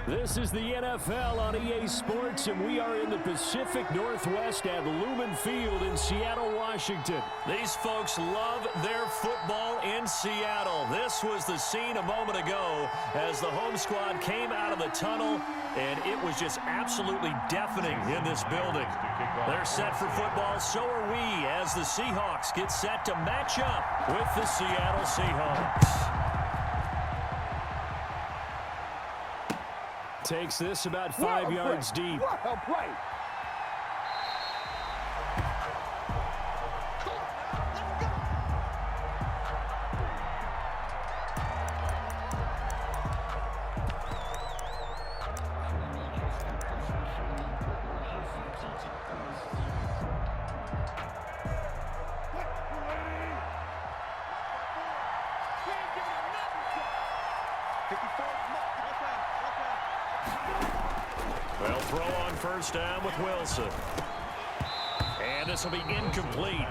This is the NFL on EA Sports, and we are in the Pacific Northwest at Lumen Field in Seattle, Washington. These folks love their football in Seattle. This was the scene a moment ago as the home squad came out of the tunnel, and it was just absolutely deafening in this building. They're set for football, so are we, as the Seahawks get set to match up with the Seattle Seahawks. Takes this about 5 yards deep. They'll throw on first down with Wilson. And this will be incomplete.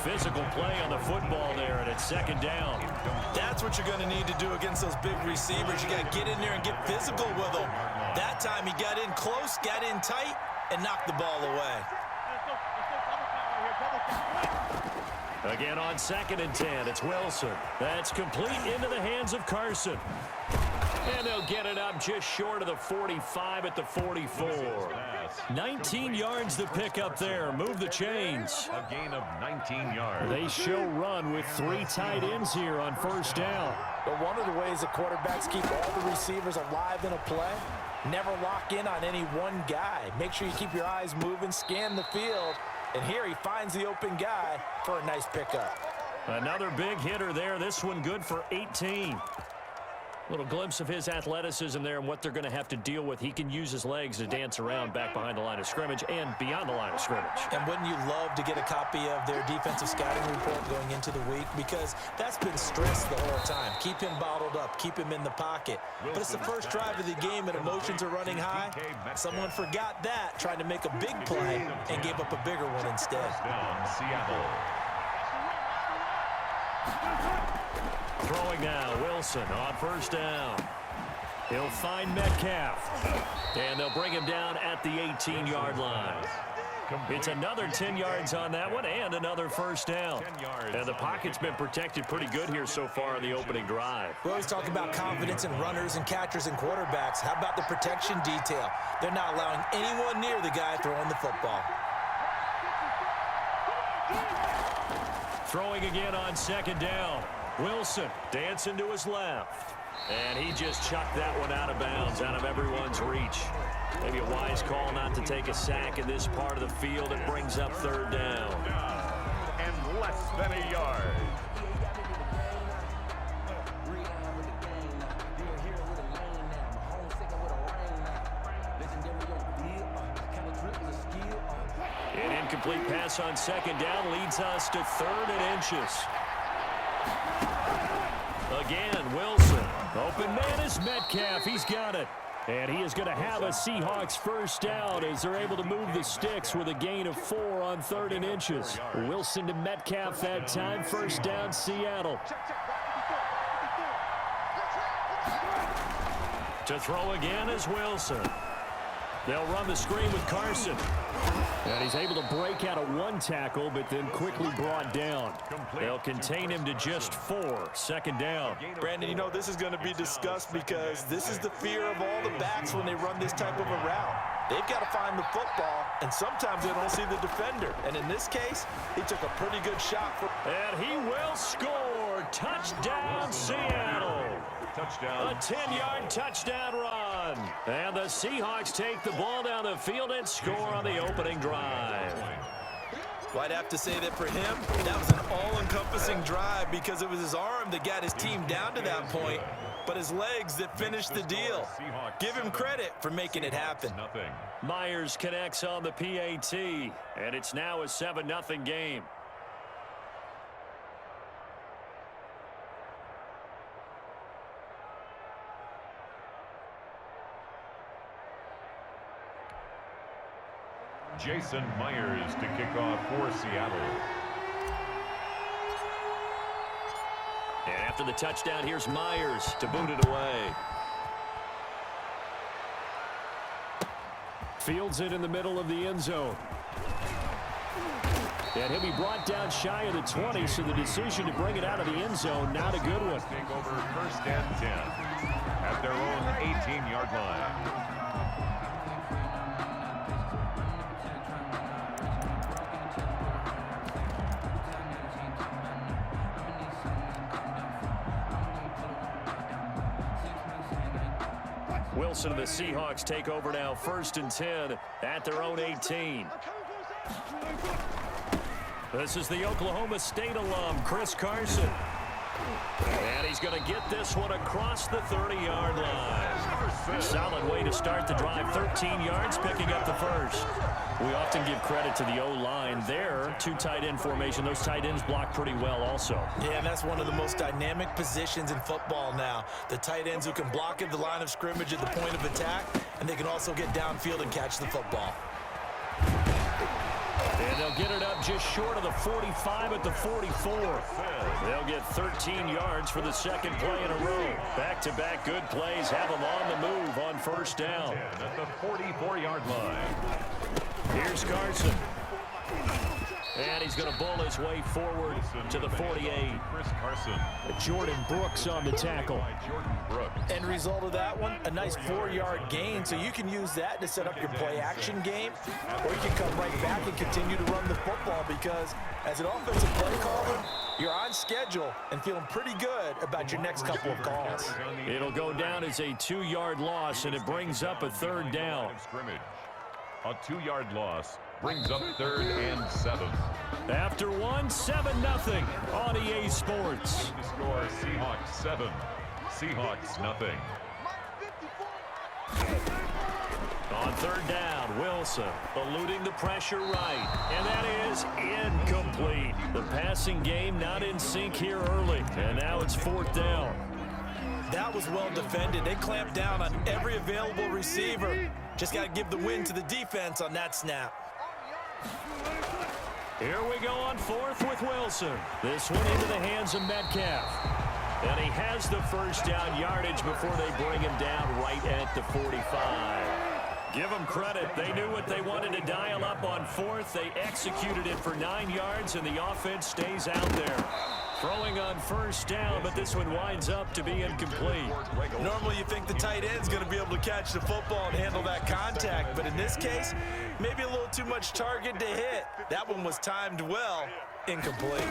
Physical play on the football there, and it's second down. That's what you're going to need to do against those big receivers. You got to get in there and get physical with them. That time he got in close, got in tight, and knocked the ball away. Again on 2nd and 10, it's Wilson. That's complete into the hands of Carson. And they'll get it up just short of the 45 at the 44. 19 yards to pick up there. Move the chains. A gain of 19 yards. They show run with 3 tight ends here on first down. But one of the ways the quarterbacks keep all the receivers alive in a play, never lock in on any one guy. Make sure you keep your eyes moving, scan the field. And here he finds the open guy for a nice pickup. Another big hitter there. This one good for 18. Little glimpse of his athleticism there and what they're going to have to deal with. He can use his legs to dance around back behind the line of scrimmage and beyond the line of scrimmage. And wouldn't you love to get a copy of their defensive scouting report going into the week? Because that's been stressed the whole time. Keep him bottled up. Keep him in the pocket. But it's the first drive of the game and emotions are running high. Someone forgot that, trying to make a big play and gave up a bigger one instead. Seattle. Throwing now, Wilson on first down. He'll find Metcalf. And they'll bring him down at the 18-yard line. It's another 10 yards on that one and another first down. And the pocket's been protected pretty good here so far in the opening drive. We always talk about confidence in runners and catchers and quarterbacks. How about the protection detail? They're not allowing anyone near the guy throwing the football. Throwing again on second down. Wilson dancing to his left. And he just chucked that one out of bounds, out of everyone's reach. Maybe a wise call not to take a sack in this part of the field. It brings up third down. And less than a yard. An incomplete pass on second down leads us to 3rd and inches. Again, Wilson. Open man is Metcalf. He's got it. And he is going to have a Seahawks first down as they're able to move the sticks with a gain of 4 on 3rd and inches. Wilson to Metcalf that time. First down, Seattle. To throw again is Wilson. They'll run the screen with Carson. And he's able to break out of 1 tackle, but then quickly brought down. They'll contain him to just 4. Second down. Brandon, you know, this is going to be discussed because this is the fear of all the backs when they run this type of a route. They've got to find the football, and sometimes they don't see the defender. And in this case, he took a pretty good shot. And he will score. Touchdown, Seattle. Touchdown. A 10-yard touchdown run. And the Seahawks take the ball down the field and score on the opening drive. Well, I'd have to say that for him, that was an all-encompassing drive because it was his arm that got his team down to that point, but his legs that finished the deal. Give him credit for making it happen. Myers connects on the PAT, and it's now a 7-0 game. Jason Myers to kick off for Seattle. And after the touchdown, here's Myers to boot it away. Fields it in the middle of the end zone. And he'll be brought down shy of the 20, so the decision to bring it out of the end zone, not a good one. Take over 1st and 10 at their own 18-yard line. Wilson and the Seahawks take over now, 1st and 10 at their own 18. This is the Oklahoma State alum, Chris Carson. And he's going to get this one across the 30-yard line. Solid way to start the drive, 13 yards, picking up the first. We often give credit to the O-line there, 2 tight end formation. Those tight ends block pretty well also. Yeah, and that's one of the most dynamic positions in football now. The tight ends who can block at the line of scrimmage at the point of attack, and they can also get downfield and catch the football. And they'll get it up just short of the 45 at the 44. They'll get 13 yards for the second play in a row. Back-to-back good plays have them on the move on 1st down. At the 44-yard line. Here's Carson. And he's going to bull his way forward to the 48. Chris Carson. Jordan Brooks on the tackle. Jordan Brooks. End result of that one, a nice 4-yard gain, so you can use that to set up your play-action game, or you can come right back and continue to run the football because as an offensive play caller, you're on schedule and feeling pretty good about your next couple of calls. It'll go down as a 2-yard loss, and it brings up a 3rd down. A 2-yard loss brings up 3rd and 7. After 7-0 on EA Sports. The score, Seahawks 7, Seahawks nothing. On 3rd down, Wilson eluding the pressure right, and that is incomplete. The passing game not in sync here early, and now it's 4th down. That was well defended. They clamped down on every available receiver. Just got to give the win to the defense on that snap. Here we go on 4th with Wilson. This one into the hands of Metcalf. And he has the 1st down yardage before they bring him down right at the 45. Give them credit. They knew what they wanted to dial up on 4th. They executed it for 9 yards, and the offense stays out there. Throwing on 1st down, but this one winds up to be incomplete. Normally you think the tight end's going to be able to catch the football and handle that contact, but in this case, maybe a little too much target to hit. That one was timed well, incomplete.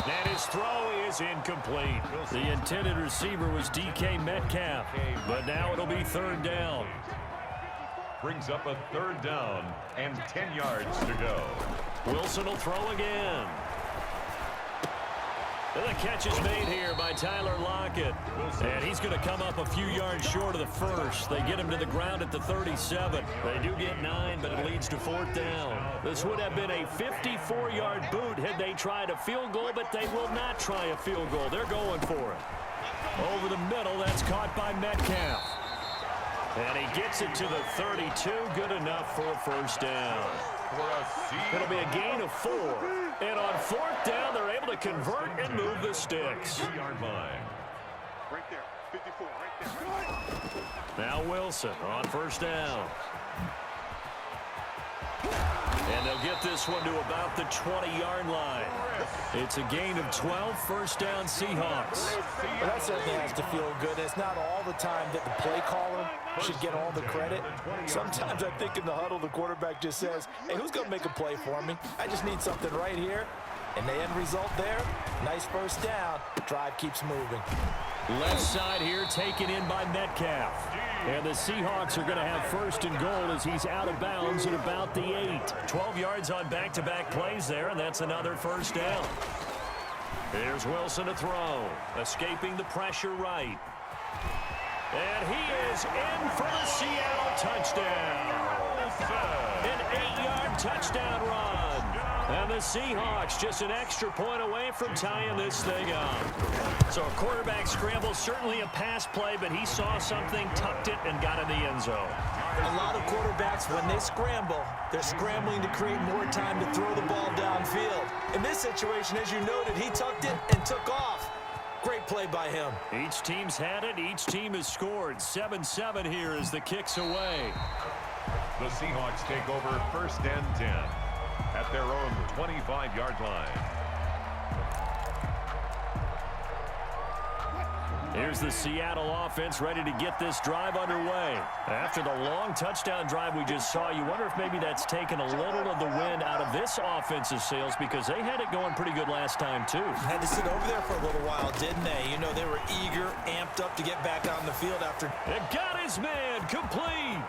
And his throw is incomplete. The intended receiver was DK Metcalf, but now it'll be 3rd down. Brings up a 3rd down and 10 yards to go. Wilson will throw again. And the catch is made here by Tyler Lockett. And he's going to come up a few yards short of the first. They get him to the ground at the 37. They do get 9, but it leads to 4th down. This would have been a 54-yard boot had they tried a field goal, but they will not try a field goal. They're going for it. Over the middle, that's caught by Metcalf. And he gets it to the 32. Good enough for a 1st down. It'll be a gain of 4. And on 4th down, they're able to convert and move the sticks. 2-yard line. Right there, 54, right there. Now Wilson on 1st down. And they'll get this one to about the 20-yard line. It's a gain of 12, 1st down Seahawks. Well, that certainly has to feel good. It's not all the time that the play caller should get all the credit. Sometimes I think in the huddle, the quarterback just says, hey, who's going to make a play for me? I just need something right here. And the end result there, nice 1st down. Drive keeps moving. Left side here taken in by Metcalf. And the Seahawks are going to have 1st and goal as he's out of bounds at about the 8. 12 yards on back-to-back plays there, and that's another 1st down. Here's Wilson to throw. Escaping the pressure right. And he is in for the Seattle touchdown. An 8-yard touchdown run. And the Seahawks just an extra point away from tying this thing up. So a quarterback scramble, certainly a pass play, but he saw something, tucked it, and got in the end zone. A lot of quarterbacks, when they scramble, they're scrambling to create more time to throw the ball downfield. In this situation, as you noted, he tucked it and took off. Great play by him. Each team's had it. Each team has scored. 7-7 here as the kick's away. The Seahawks take over 1st and 10 at their own 25-yard line. Here's the Seattle offense ready to get this drive underway. After the long touchdown drive we just saw, you wonder if maybe that's taken a little of the wind out of this offensive sails because they had it going pretty good last time too. Had to sit over there for a little while, didn't they? You know, they were eager, amped up to get back on the field after. It got his man complete.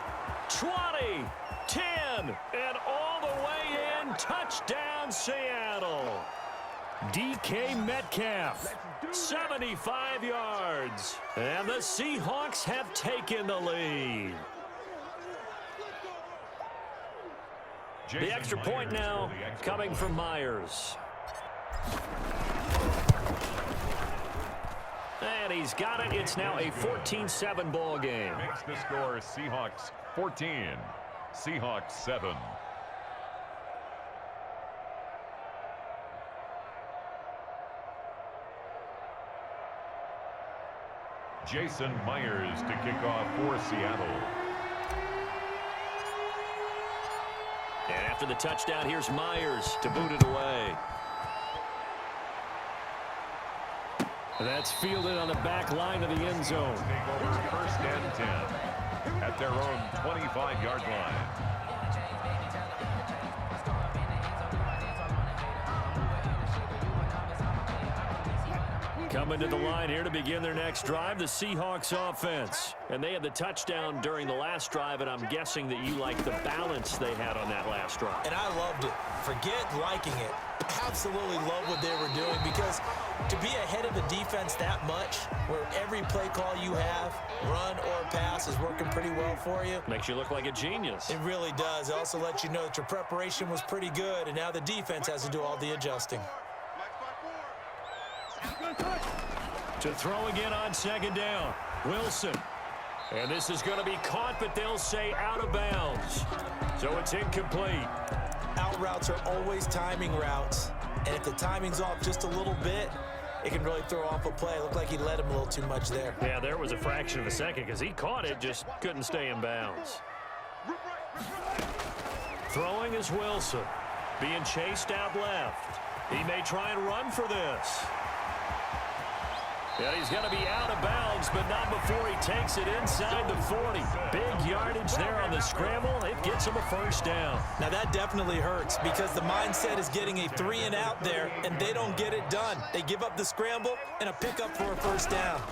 20, 10, and all the way in. Touchdown, Seattle. DK Metcalf, 75 yards. And the Seahawks have taken the lead. The extra point now coming from Myers. And he's got it. It's now a 14-7 ball game. Makes the score Seahawks 14, Seahawks 7. Jason Myers to kick off for Seattle. And after the touchdown, here's Myers to boot it away. That's fielded on the back line of the end zone. Take over 1st and 10 at their own 25-yard line. Coming to the line here to begin their next drive, the Seahawks offense. And they had the touchdown during the last drive, and I'm guessing that you like the balance they had on that last drive. And I loved it. Forget liking it. Absolutely love what they were doing because to be ahead of the defense that much, where every play call you have, run or pass, is working pretty well for you. Makes you look like a genius. It really does. It also lets you know that your preparation was pretty good, and now the defense has to do all the adjusting. To throw again on 2nd down, Wilson. And this is going to be caught, but they'll say out of bounds. So it's incomplete. Out routes are always timing routes, and if the timing's off just a little bit, it can really throw off a play. It looked like he let him a little too much there. Yeah, there was a fraction of a second because he caught it, just couldn't stay in bounds. Throwing is Wilson. Being chased out left. He may try and run for this. Yeah, he's going to be out of bounds, but not before he takes it inside the 40. Big yardage there on the scramble. It gets him a 1st down. Now that definitely hurts because the mindset is getting a 3 and out there, and they don't get it done. They give up the scramble and a pickup for a 1st down.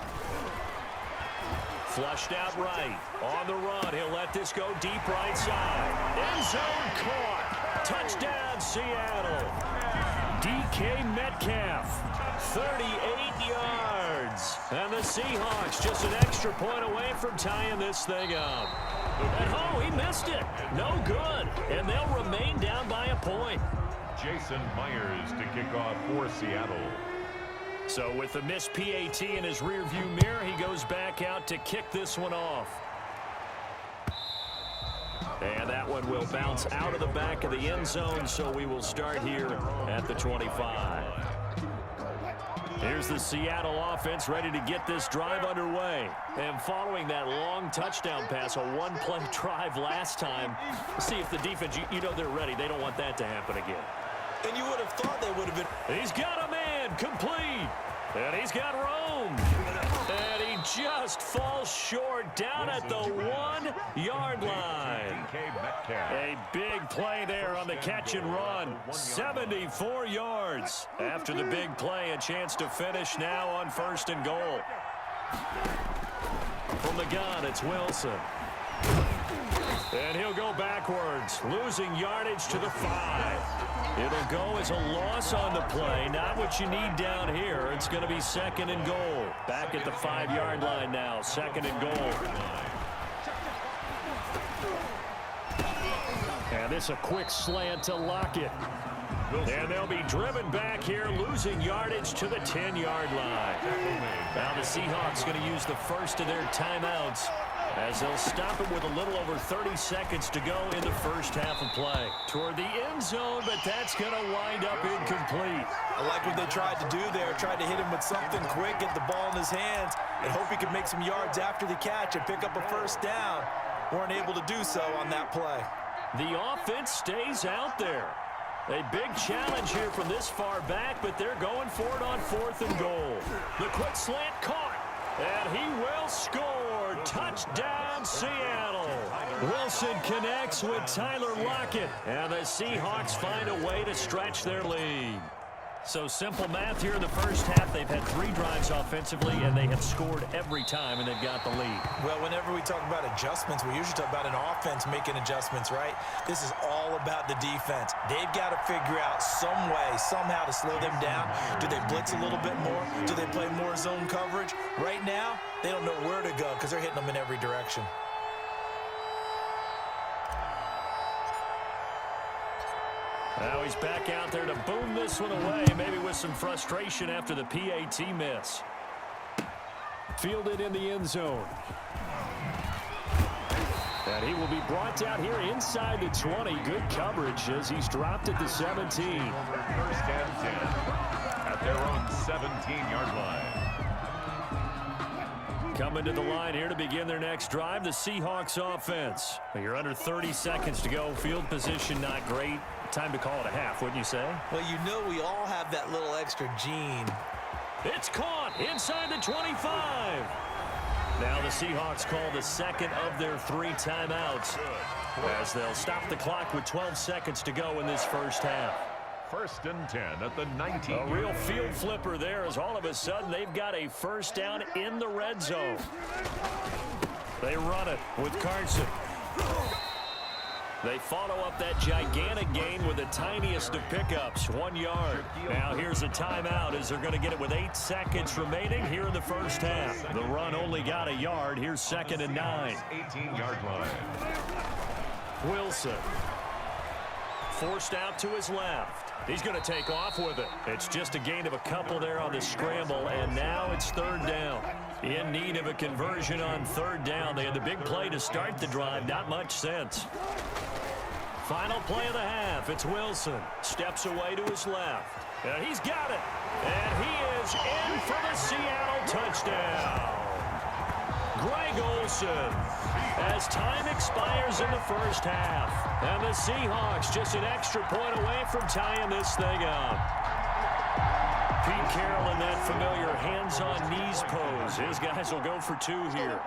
Flushed out right. On the run, he'll let this go deep right side. End zone caught. Touchdown, Seattle. DK Metcalf, 38 yards. And the Seahawks just an extra point away from tying this thing up. And oh, he missed it. No good. And they'll remain down by a point. Jason Myers to kick off for Seattle. So with the missed PAT in his rearview mirror, he goes back out to kick this one off. And that one will bounce out of the back of the end zone, so we will start here at the 25. Here's the Seattle offense ready to get this drive underway. And following that long touchdown pass, a one-play drive last time, see if the defense, you know they're ready. They don't want that to happen again. And you would have thought they would have been. He's got a man complete. And he's got room. And he just falls short down at the 1-yard line. A big play there on the catch and run. 74 yards. After the big play, a chance to finish now on 1st and goal. From the gun, it's Wilson. And he'll go backwards, losing yardage to the 5. It'll go as a loss on the play. Not what you need down here. It's going to be 2nd and goal. Back at the 5-yard line now. 2nd and goal. And this a quick slant to Lockett. And they'll be driven back here, losing yardage to the 10-yard line. Now the Seahawks going to use the first of their timeouts as they'll stop it with a little over 30 seconds to go in the first half of play. Toward the end zone, but that's going to wind up incomplete. I like what they tried to do there. Tried to hit him with something quick, get the ball in his hands, and hope he could make some yards after the catch and pick up a first down. Weren't able to do so on that play. The offense stays out there. A big challenge here from this far back, but they're going for it on 4th and goal. The quick slant caught, and he will score. Touchdown, Seattle. Wilson connects with Tyler Lockett, and the Seahawks find a way to stretch their lead. So simple math here in the first half. They've had 3 drives offensively, and they have scored every time, and they've got the lead. Well, whenever we talk about adjustments, we usually talk about an offense making adjustments, right? This is all about the defense. They've got to figure out some way, somehow to slow them down. Do they blitz a little bit more? Do they play more zone coverage? Right now, they don't know where to go because they're hitting them in every direction. Now he's back out there to boom this one away, maybe with some frustration after the PAT miss. Fielded in the end zone. And he will be brought down here inside the 20. Good coverage as he's dropped at the 17. First and 10 at their own 17-yard line. Coming to the line here to begin their next drive, the Seahawks offense. You're under 30 seconds to go. Field position not great. Time to call it a half, wouldn't you say? Well, you know we all have that little extra gene. It's caught inside the 25. Now the Seahawks call the second of their 3 timeouts as they'll stop the clock with 12 seconds to go in this first half. First and 10 at the 19. A real field flipper there as all of a sudden they've got a first down in the red zone. They run it with Carson. They follow up that gigantic gain with the tiniest of pickups, 1 yard. Now here's a timeout as they're going to get it with 8 seconds remaining here in the first half. The run only got a yard. Here's 2nd and 9. 18-yard line. Wilson forced out to his left. He's going to take off with it. It's just a gain of a couple there on the scramble, and now it's 3rd down. In need of a conversion on 3rd down. They had the big play to start the drive. Not much sense. Final play of the half. It's Wilson. Steps away to his left. And he's got it. And he is in for the Seattle touchdown. Greg Olsen as time expires in the first half. And the Seahawks just an extra point away from tying this thing up. Pete Carroll in that familiar hands-on-knees pose. His guys will go for 2 here.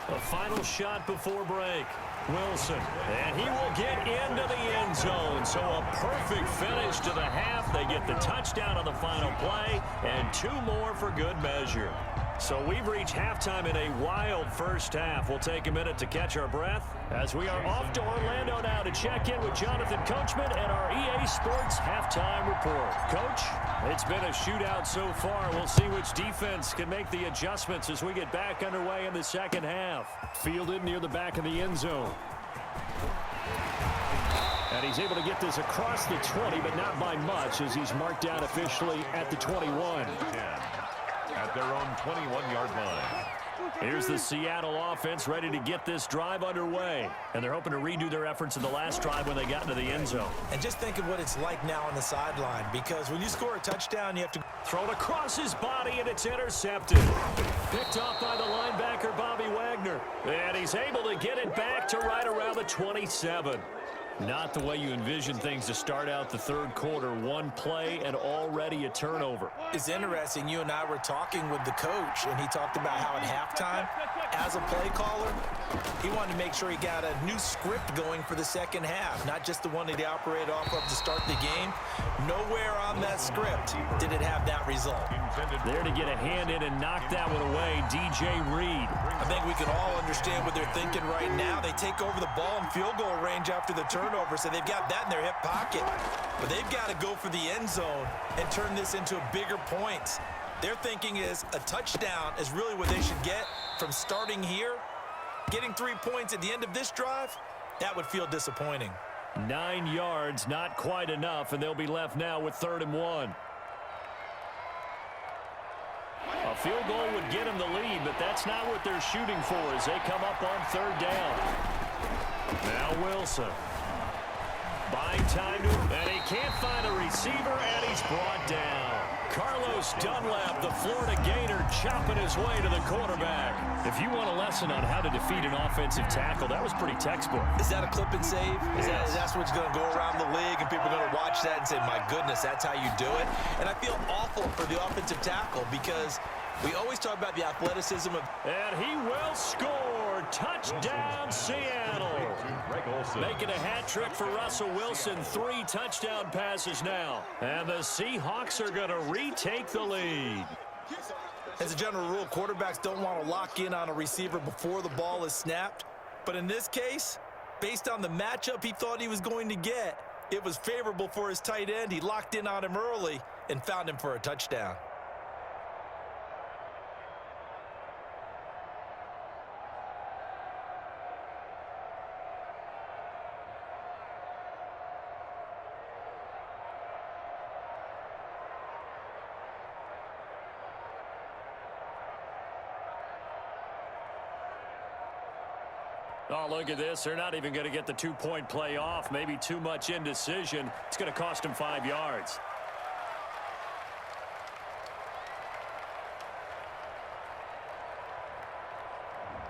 A final shot before break. Wilson, and he will get into the end zone. So a perfect finish to the half. They get the touchdown on the final play, and 2 more for good measure. So we've reached halftime in a wild first half. We'll take a minute to catch our breath as we are off to Orlando now to check in with Jonathan Coachman and our EA Sports halftime report. Coach, it's been a shootout so far. We'll see which defense can make the adjustments as we get back underway in the second half. Fielded near the back of the end zone. And he's able to get this across the 20, but not by much as he's marked down officially at the 21. 10 at their own 21-yard line. Here's the Seattle offense ready to get this drive underway. And they're hoping to redo their efforts in the last drive when they got into the end zone. And just think of what it's like now on the sideline, because when you score a touchdown, you have to throw it across his body, and it's intercepted. Picked off by the linebacker, Bobby Wagner. And he's able to get it back to right around the 27. Not the way you envision things to start out the 3rd quarter. 1 play and already a turnover. It's interesting. You and I were talking with the coach, and he talked about how at halftime, as a play caller, he wanted to make sure he got a new script going for the second half, not just the one that he operated off of to start the game. Nowhere on that script did it have that result. There to get a hand in and knock that one away, DJ Reed. I think we can all understand what they're thinking right now. They take over the ball in field goal range after the turnover, so they've got that in their hip pocket. But they've got to go for the end zone and turn this into bigger points. Their thinking is a touchdown is really what they should get from starting here. Getting 3 points at the end of this drive, that would feel disappointing. 9 yards, not quite enough, and they'll be left now with 3rd and 1. A field goal would get them the lead, but that's not what they're shooting for as they come up on third down. Now Wilson. Buying time to him, and he can't find a receiver, and he's brought down. Carlos Dunlap, the Florida Gator, chopping his way to the quarterback. If you want a lesson on how to defeat an offensive tackle, that was pretty textbook. Is that a clip and save? That's what's going to go around the league, and people are going to watch that and say, my goodness, that's how you do it? And I feel awful for the offensive tackle because we always talk about the athleticism of... And he will score. Touchdown, Seattle. Making a hat trick for Russell Wilson. 3 touchdown passes now. And the Seahawks are going to retake the lead. As a general rule, quarterbacks don't want to lock in on a receiver before the ball is snapped. But in this case, based on the matchup he thought he was going to get, it was favorable for his tight end. He locked in on him early and found him for a touchdown. Oh, look at this. They're not even going to get the 2-point play off. Maybe too much indecision. It's going to cost them 5 yards.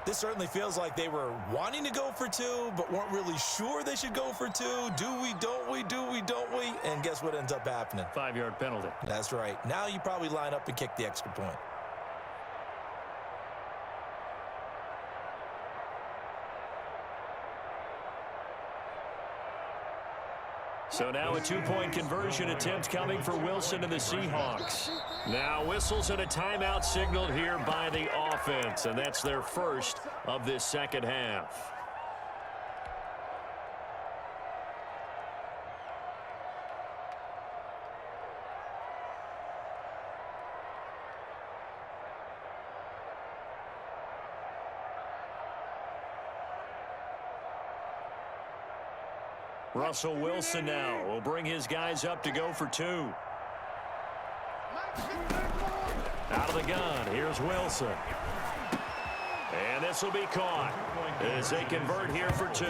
This certainly feels like they were wanting to go for 2, but weren't really sure they should go for 2. Do we, don't we, do we, don't we? And guess what ends up happening? 5-yard penalty. That's right. Now you probably line up and kick the extra point. So now a 2-point conversion attempt coming for Wilson and the Seahawks. Now whistles and a timeout signaled here by the offense, and that's their first of this second half. Russell Wilson now will bring his guys up to go for 2. Out of the gun, here's Wilson. And this will be caught as they convert here for 2.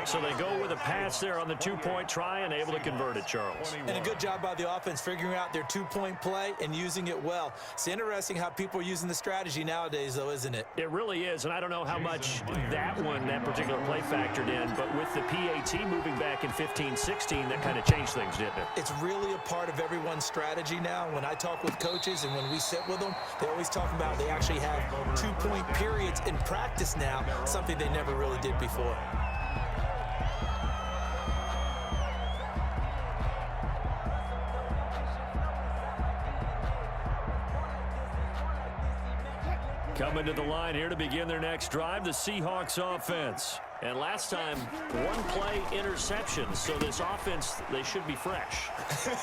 So they go with a pass there on the 2-point try and able to convert it, Charles. And a good job by the offense figuring out their 2-point play and using it well. It's interesting how people are using the strategy nowadays, though, isn't it? It really is, and I don't know how much that particular play factored in, but with the PAT moving back in 15-16, that kind of changed things, didn't it? It's really a part of everyone's strategy now. When I talk with coaches and when we sit with them, they always talk about they actually have 2-point periods in practice now, something they never really did before. Coming to the line here to begin their next drive, the Seahawks offense. And last time, 1-play interception. So this offense, they should be fresh.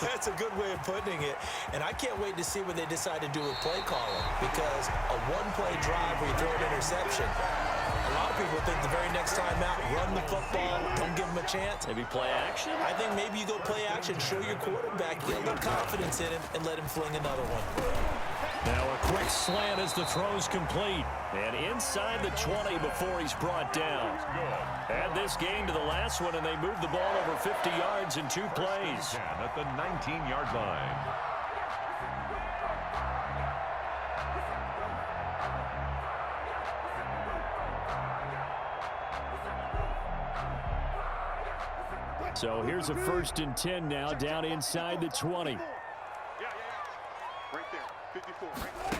That's a good way of putting it. And I can't wait to see what they decide to do with play calling, because a 1-play drive where you throw an interception, a lot of people think the very next time out, run the football, don't give them a chance. Maybe play action? I think maybe you go play action, show your quarterback, get a little confidence in him, and let him fling another one. Now a quick slant as the throw's complete. And inside the 20 before he's brought down. Add this game to the last one, and they moved the ball over 50 yards in 2 plays. At the 19-yard line. So here's a 1st and 10 now, down inside the 20. Yeah. Right there. 54. Right there.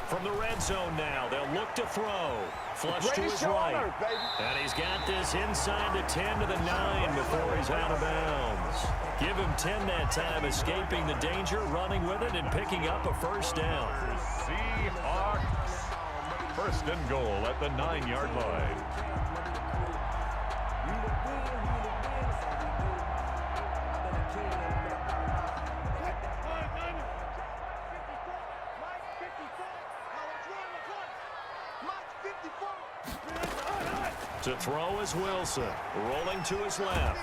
From the red zone now, they'll look to throw. Flush to his right. And he's got this inside the 10 to the 9 before he's out of bounds. Give him 10 that time, escaping the danger, running with it, and picking up a 1st down. Seahawks. 1st and goal at the 9-yard line. To throw is Wilson, rolling to his left.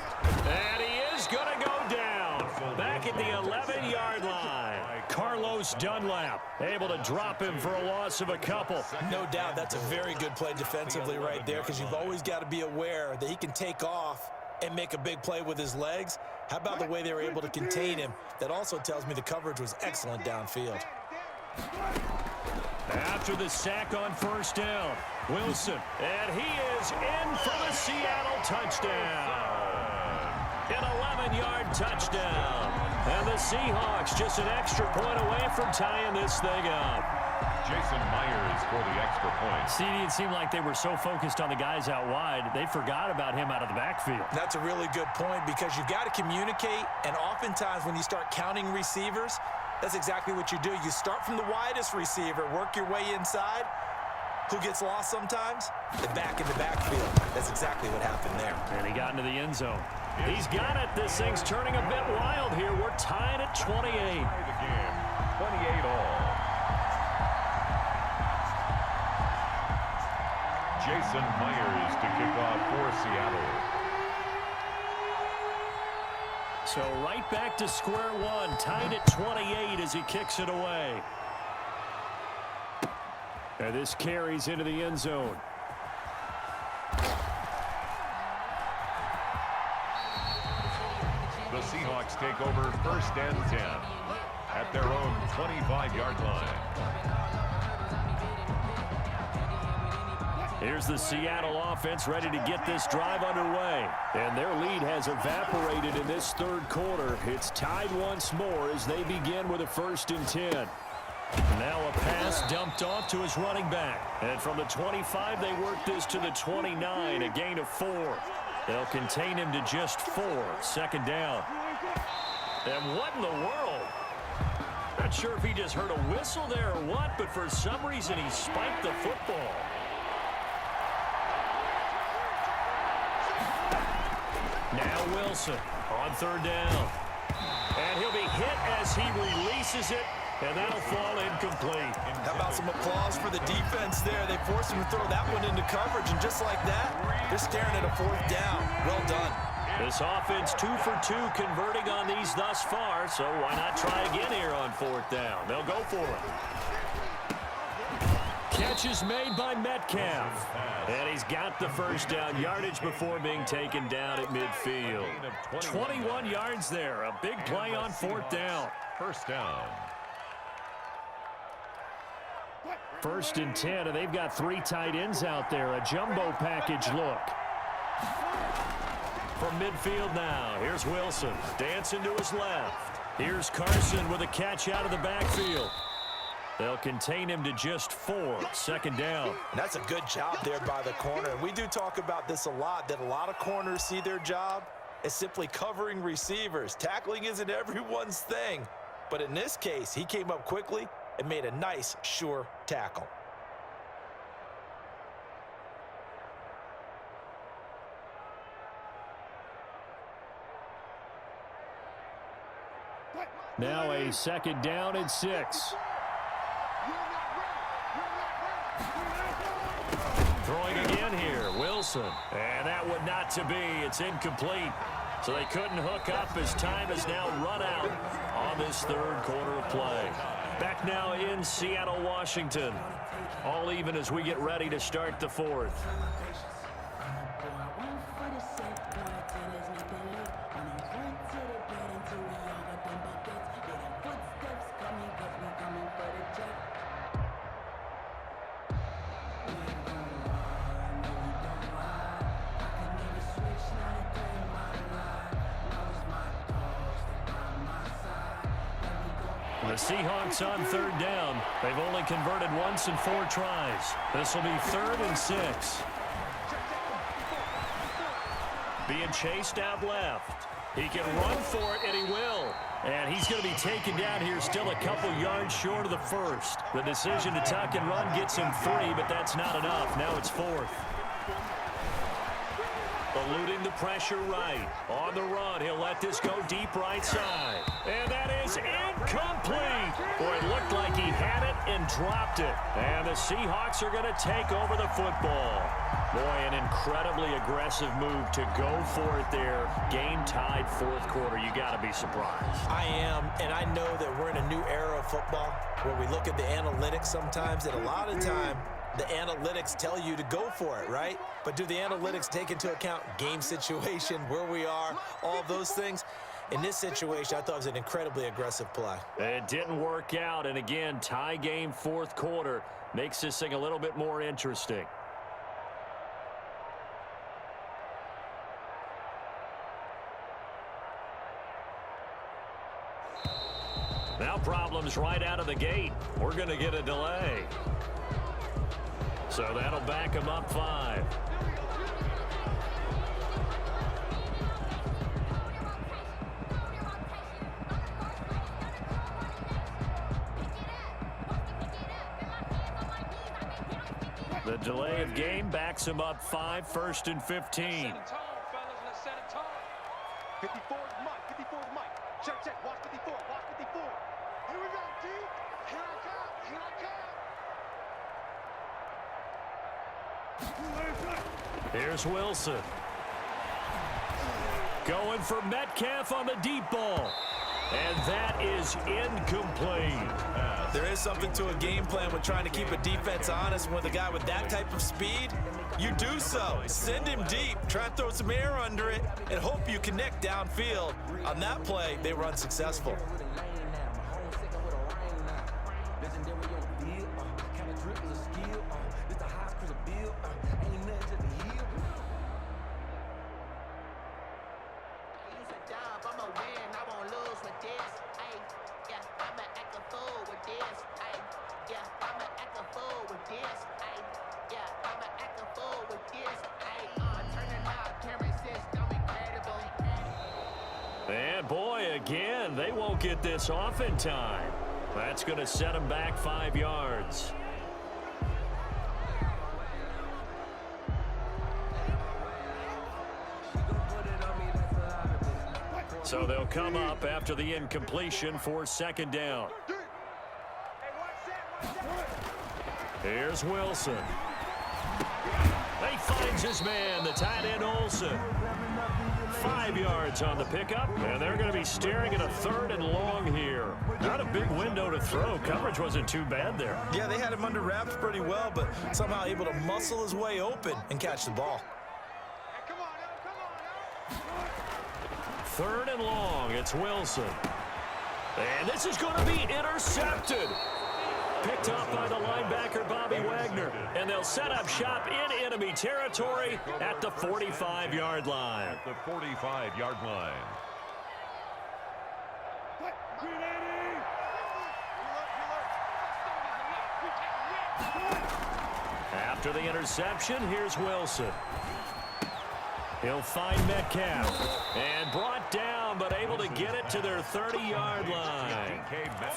And he is going to go down. Back at the 11-yard line. Carlos Dose Dunlap, able to drop him for a loss of a couple. No doubt that's a very good play defensively right there, because you've always got to be aware that he can take off and make a big play with his legs. How about the way they were able to contain him? That also tells me the coverage was excellent downfield. After the sack on first down, Wilson, and he is in for the Seattle touchdown. An 11-yard touchdown. And the Seahawks just an extra point away from tying this thing up. Jason Myers for the extra point. CD, it seemed like they were so focused on the guys out wide, they forgot about him out of the backfield. That's a really good point, because you've got to communicate, and oftentimes when you start counting receivers, that's exactly what you do. You start from the widest receiver, work your way inside. Who gets lost sometimes? The back in the backfield. That's exactly what happened there. And he got into the end zone. He's got it. This thing's turning a bit wild here. We're tied at 28. The game, 28 all. Jason Myers to kick off for Seattle. So right back to square one, tied at 28 as he kicks it away. And this carries into the end zone. The Seahawks take over first and 10 at their own 25-yard line. Here's the Seattle offense ready to get this drive underway. And their lead has evaporated in this third quarter. It's tied once more as they begin with a 1st and 10. Now a pass dumped off to his running back. And from the 25, they work this to the 29, a gain of 4. They'll contain him to just 4, 2nd down. And what in the world? Not sure if he just heard a whistle there or what, but for some reason he spiked the football. Now Wilson on 3rd down. And he'll be hit as he releases it. And that'll fall incomplete. How about some applause for the defense there? They forced him to throw that one into coverage, and just like that, they're staring at a 4th down. Well done. This offense 2 for 2 converting on these thus far, so why not try again here on 4th down? They'll go for it. Catch is made by Metcalf. And he's got the 1st down yardage before being taken down at midfield. 21 yards there. A big play on 4th down. 1st down. 1st and 10, and they've got 3 tight ends out there. A jumbo package look. From midfield now, here's Wilson. Dancing to his left. Here's Carson with a catch out of the backfield. They'll contain him to just 4, 2nd down. And that's a good job there by the corner. And we do talk about this a lot, that a lot of corners see their job as simply covering receivers. Tackling isn't everyone's thing. But in this case, he came up quickly and made a nice, sure tackle. Now a 2nd down and 6. Throwing again here, Wilson. And that would not to be. It's incomplete. So they couldn't hook up as time has now run out on this 3rd quarter of play. Back now in Seattle, Washington. All even as we get ready to start the 4th. The Seahawks on 3rd down. They've only converted once in 4 tries. This will be 3rd and 6. Being chased out left. He can run for it, and he will. And he's going to be taken down here still a couple yards short of the 1st. The decision to tuck and run gets him 3, but that's not enough. Now it's 4th. Eluding the pressure right. On the run, he'll let this go deep right side. And that is incomplete. Boy, it looked like he had it and dropped it. And the Seahawks are going to take over the football. Boy, an incredibly aggressive move to go for it there. Game-tied fourth quarter. You got to be surprised. I am, and I know that we're in a new era of football where we look at the analytics sometimes, and a lot of time the analytics tell you to go for it, right? But do the analytics take into account game situation, where we are, all those things? In this situation, I thought it was an incredibly aggressive play. It didn't work out, and again, tie game fourth quarter makes this thing a little bit more interesting. Now problems right out of the gate. We're going to get a delay. So that'll back him up 5. The delay of game backs him up 5, 1st and 15. Set it tall, fellas. Let's set it tall. 54 is Mike. 54 is Mike. Check. Watch 54. Watch 54. Here we go, D. Here I come. Here I come. Here's Wilson. Going for Metcalf on the deep ball. And that is incomplete. There is something to a game plan with trying to keep a defense honest. With a guy with that type of speed, you do so. Send him deep. Try and throw some air under it and hope you connect downfield. On that play, they were unsuccessful. And boy, again, they won't get this off in time. That's going to set them back 5 yards. So they'll come up after the incompletion for 2nd down. Here's Wilson. He finds his man, the tight end Olsen. 5 yards on the pickup, and they're going to be staring at a 3rd and long here. Not a big window to throw. Coverage wasn't too bad there. Yeah, they had him under wraps pretty well, but somehow able to muscle his way open and catch the ball. Hey, come on, now. 3rd and long, it's Wilson. And this is going to be intercepted. Picked up by the linebacker, Bobby Wagner. And they'll set up shop in enemy territory at the 45-yard line. At the 45-yard line. After the interception, here's Wilson. He'll find Metcalf. And brought down, but able to get it to their 30-yard line.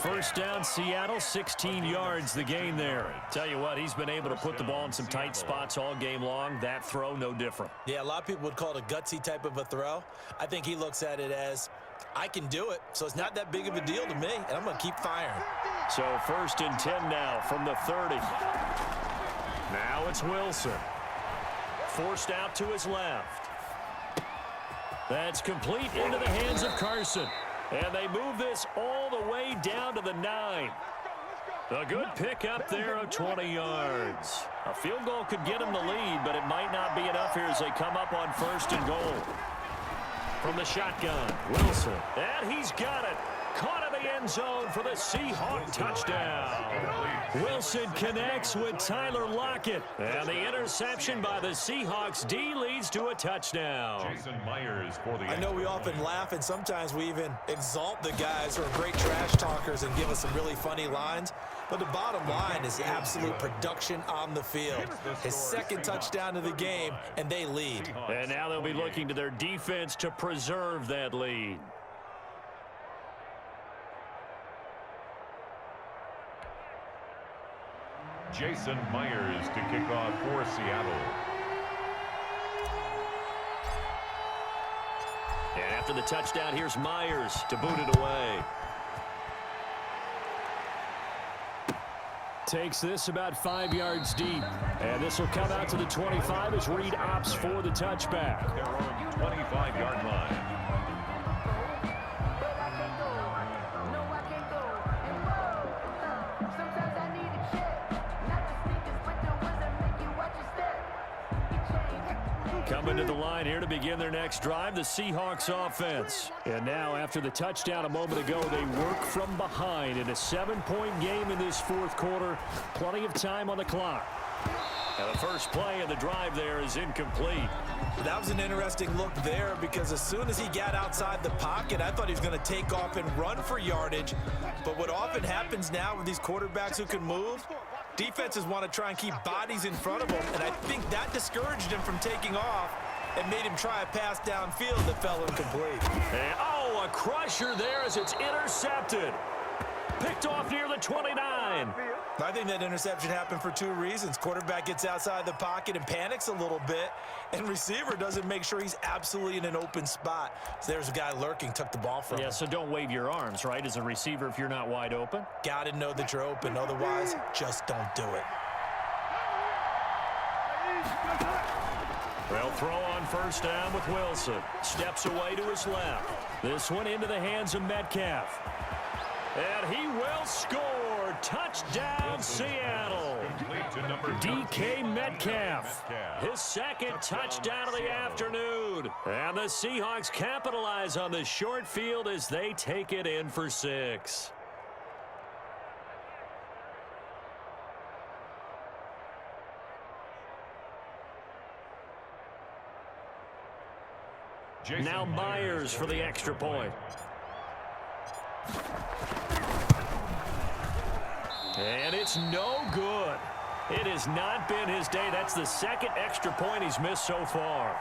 1st down, Seattle, 16 yards the gain there. Tell you what, he's been able to put the ball in some tight spots all game long. That throw, no different. Yeah, a lot of people would call it a gutsy type of a throw. I think he looks at it as, I can do it, so it's not that big of a deal to me, and I'm going to keep firing. So 1st and 10 now from the 30. Now it's Wilson. Forced out to his left. That's complete into the hands of Carson. And they move this all the way down to the 9. A good pickup there of 20 yards. A field goal could get them the lead, but it might not be enough here as they come up on 1st and goal. From the shotgun, Wilson. And he's got it. Caught in the end zone for the Seahawk touchdown. Wilson connects with Tyler Lockett. And the interception by the Seahawks D leads to a touchdown. Jason Myers for the I know we often laugh, and sometimes we even exalt the guys who are great trash talkers and give us some really funny lines. But the bottom line is absolute production on the field. His 2nd touchdown of the game, and they lead. And now they'll be looking to their defense to preserve that lead. Jason Myers to kick off for Seattle. And after the touchdown, here's Myers to boot it away. Takes this about 5 yards deep. And this will come out to the 25 as Reed opts for the touchback. Their own 25-yard line. Coming to the line here to begin their next drive, the Seahawks offense. And now, after the touchdown a moment ago, they work from behind in a 7-point game in this fourth quarter. Plenty of time on the clock. And the first play of the drive there is incomplete. That was an interesting look there because as soon as he got outside the pocket, I thought he was going to take off and run for yardage. But what often happens now with these quarterbacks who can move, defenses want to try and keep bodies in front of them, and I think that discouraged him from taking off and made him try a pass downfield that fell incomplete. And, oh, a crusher there as it's intercepted. Picked off near the 29. I think that interception happened for two reasons. Quarterback gets outside the pocket and panics a little bit, and receiver doesn't make sure he's absolutely in an open spot. So there's a guy lurking, took the ball from him. Yeah, so don't wave your arms, right, as a receiver if you're not wide open. Got to know that you're open. Otherwise, just don't do it. They'll throw on first down with Wilson. Steps away to his left. This one into the hands of Metcalf. And he will score. Touchdown, Seattle. DK Metcalf. His second touchdown of the afternoon. And the Seahawks capitalize on the short field as they take it in for 6. Now Myers for the extra point. And it's no good. It has not been his day. That's the second extra point he's missed so far.